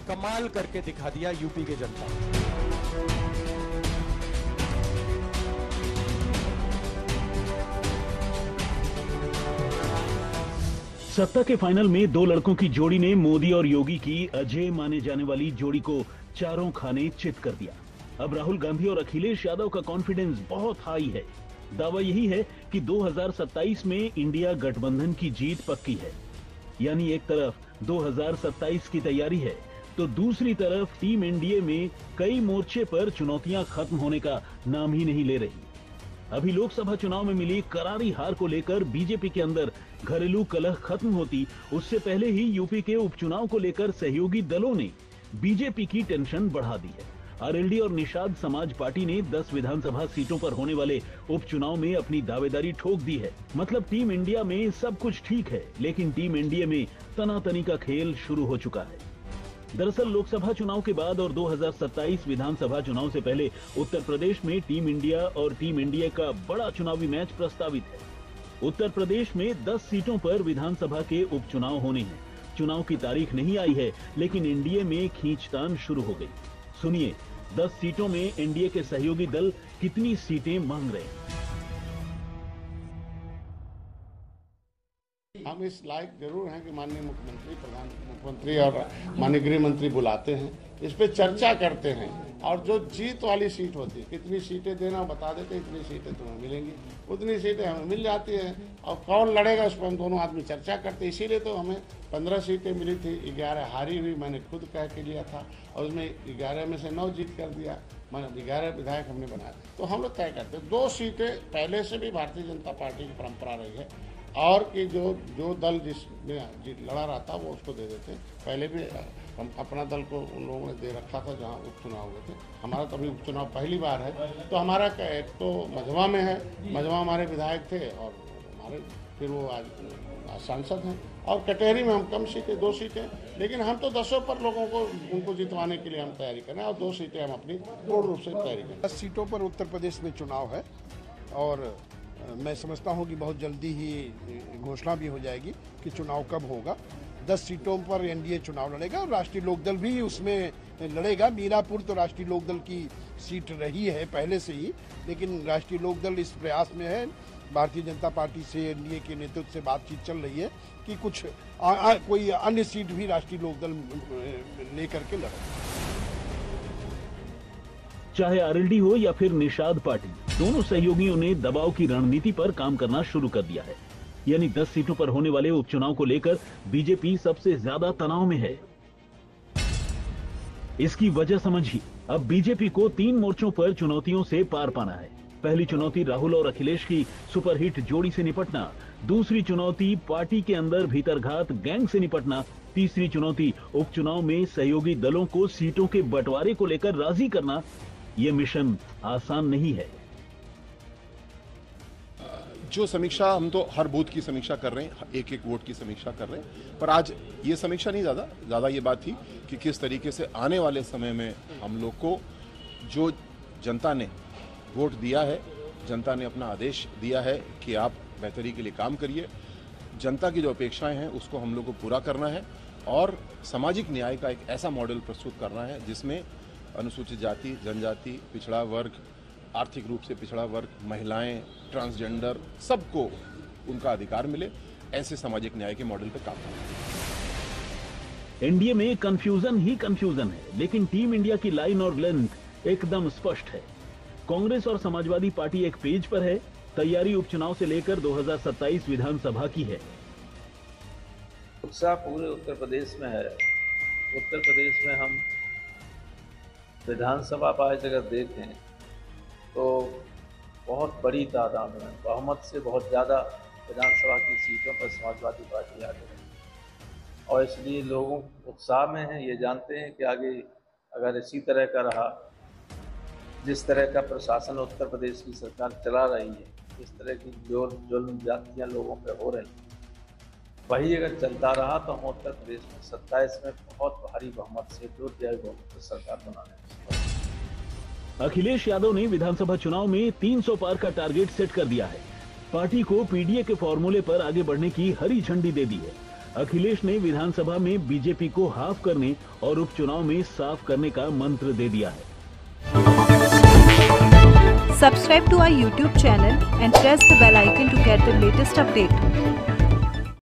कमाल करके दिखा दिया यूपी के जनता ने। सत्ता के फाइनल में दो लड़कों की जोड़ी ने मोदी और योगी की अजय माने जाने वाली जोड़ी को चारों खाने चित कर दिया। अब राहुल गांधी और अखिलेश यादव का कॉन्फिडेंस बहुत हाई है। दावा यही है कि 2027 में इंडिया गठबंधन की जीत पक्की है। यानी एक तरफ 2027 की तैयारी है तो दूसरी तरफ टीम एनडीए में कई मोर्चे पर चुनौतियां खत्म होने का नाम ही नहीं ले रही। अभी लोकसभा चुनाव में मिली करारी हार को लेकर बीजेपी के अंदर घरेलू कलह खत्म होती, उससे पहले ही यूपी के उपचुनाव को लेकर सहयोगी दलों ने बीजेपी की टेंशन बढ़ा दी है। आरएलडी और निषाद समाज पार्टी ने 10 विधानसभा सीटों पर होने वाले उपचुनाव में अपनी दावेदारी ठोक दी है। मतलब टीम इंडिया में सब कुछ ठीक है, लेकिन टीम एनडीए में तनातनी का खेल शुरू हो चुका है। दरअसल लोकसभा चुनाव के बाद और 2027 विधानसभा चुनाव से पहले उत्तर प्रदेश में टीम इंडिया और टीम एनडीए का बड़ा चुनावी मैच प्रस्तावित है। उत्तर प्रदेश में 10 सीटों पर विधानसभा के उपचुनाव होने हैं। चुनाव की तारीख नहीं आई है, लेकिन एनडीए में खींचतान शुरू हो गई। सुनिए, 10 सीटों में एनडीए के सहयोगी दल कितनी सीटें मांग रहे हैं। हम इस लायक जरूर हैं कि माननीय मुख्यमंत्री, प्रधान मुख्यमंत्री और माननीय गृह मंत्री बुलाते हैं, इस पे चर्चा करते हैं और जो जीत वाली सीट होती है, कितनी सीटें देना बता देते, इतनी सीटें तुम्हें मिलेंगी, उतनी सीटें हमें मिल जाती है और कौन लड़ेगा उस पर हम दोनों आदमी चर्चा करते हैं। इसीलिए तो हमें 15 सीटें मिली थी, 11 हारी हुई मैंने खुद कह के लिया था और उसमें 11 में से 9 जीत कर दिया, मैंने 11 विधायक हमने बनाए। तो हम लोग तय करते 2 सीटें पहले से भी भारतीय जनता पार्टी की परंपरा रही है और कि जो दल जिसमें लड़ा रहा था वो उसको दे देते। पहले भी हम अपना दल को उन लोगों ने दे रखा था जहां उपचुनाव हुए थे। हमारा तो अभी उपचुनाव पहली बार है, तो हमारा एक तो मझवा में है, मझवा हमारे विधायक थे और हमारे फिर वो आज सांसद हैं, और कटहरी में हम कम सीटें 2 सीटें, लेकिन हम तो 10 पर लोगों को उनको जितवाने के लिए हम तैयारी करें और 2 सीटें हम अपनी पूर्ण रूप से तैयारी करें। 10 सीटों पर उत्तर प्रदेश में चुनाव है और मैं समझता हूं कि बहुत जल्दी ही घोषणा भी हो जाएगी कि चुनाव कब होगा। 10 सीटों पर एनडीए चुनाव लड़ेगा और राष्ट्रीय लोकदल भी उसमें लड़ेगा। मीरापुर तो राष्ट्रीय लोकदल की सीट रही है पहले से ही, लेकिन राष्ट्रीय लोकदल इस प्रयास में है, भारतीय जनता पार्टी से एनडीए के नेतृत्व से बातचीत चल रही है कि कुछ कोई अन्य सीट भी राष्ट्रीय लोकदल लेकर के लड़े। चाहे आरएलडी हो या फिर निषाद पार्टी, दोनों सहयोगियों ने दबाव की रणनीति पर काम करना शुरू कर दिया है। यानी 10 सीटों पर होने वाले उपचुनाव को लेकर बीजेपी सबसे ज्यादा तनाव में है। इसकी वजह समझिए, अब बीजेपी को 3 मोर्चों पर चुनौतियों से पार पाना है। पहली चुनौती राहुल और अखिलेश की सुपरहिट जोड़ी से निपटना, दूसरी चुनौती पार्टी के अंदर भीतरघात गैंग से निपटना, तीसरी चुनौती उपचुनाव में सहयोगी दलों को सीटों के बंटवारे को लेकर राजी करना। यह मिशन आसान नहीं है। जो समीक्षा, हम तो हर बूथ की समीक्षा कर रहे हैं, एक एक वोट की समीक्षा कर रहे हैं, पर आज ये समीक्षा नहीं, ज़्यादा ये बात थी कि किस तरीके से आने वाले समय में हम लोग को जो जनता ने वोट दिया है, जनता ने अपना आदेश दिया है कि आप बेहतरी के लिए काम करिए, जनता की जो अपेक्षाएं हैं उसको हम लोग को पूरा करना है और सामाजिक न्याय का एक ऐसा मॉडल प्रस्तुत करना है जिसमें अनुसूचित जाति, जनजाति, पिछड़ा वर्ग, आर्थिक रूप से पिछड़ा वर्ग, महिलाएं, ट्रांसजेंडर, सबको उनका अधिकार मिले, ऐसे सामाजिक न्याय के मॉडल पर काम करना। एनडीए में कंफ्यूजन ही कंफ्यूजन है, लेकिन टीम इंडिया की लाइन और लेंथ एकदम स्पष्ट है। कांग्रेस और समाजवादी पार्टी एक पेज पर है, तैयारी उपचुनाव से लेकर 2027 विधानसभा की है। उत्साह पूरे उत्तर प्रदेश में है। उत्तर प्रदेश में हम विधानसभा वाइज अगर देखें तो बहुत बड़ी तादाद में, बहुमत से बहुत ज़्यादा विधानसभा की सीटों पर समाजवादी पार्टी आगे है और इसलिए लोग उत्साह में हैं। ये जानते हैं कि आगे अगर इसी तरह का रहा, जिस तरह का प्रशासन उत्तर प्रदेश की सरकार चला रही है, इस तरह की जो जुल्म ज्यादतियाँ लोगों पर हो रही हैं, वही अगर चलता रहा तो हम उत्तर प्रदेश में 27 में बहुत भारी बहुमत से जो बहुमत सरकार बनाने। अखिलेश यादव ने विधानसभा चुनाव में 300 पार का टारगेट सेट कर दिया है। पार्टी को पीडीए के फॉर्मूले पर आगे बढ़ने की हरी झंडी दे दी है। अखिलेश ने विधानसभा में बीजेपी को हाफ करने और उपचुनाव में साफ करने का मंत्र दे दिया है। Subscribe to our YouTube channel and press the bell icon to get the latest update.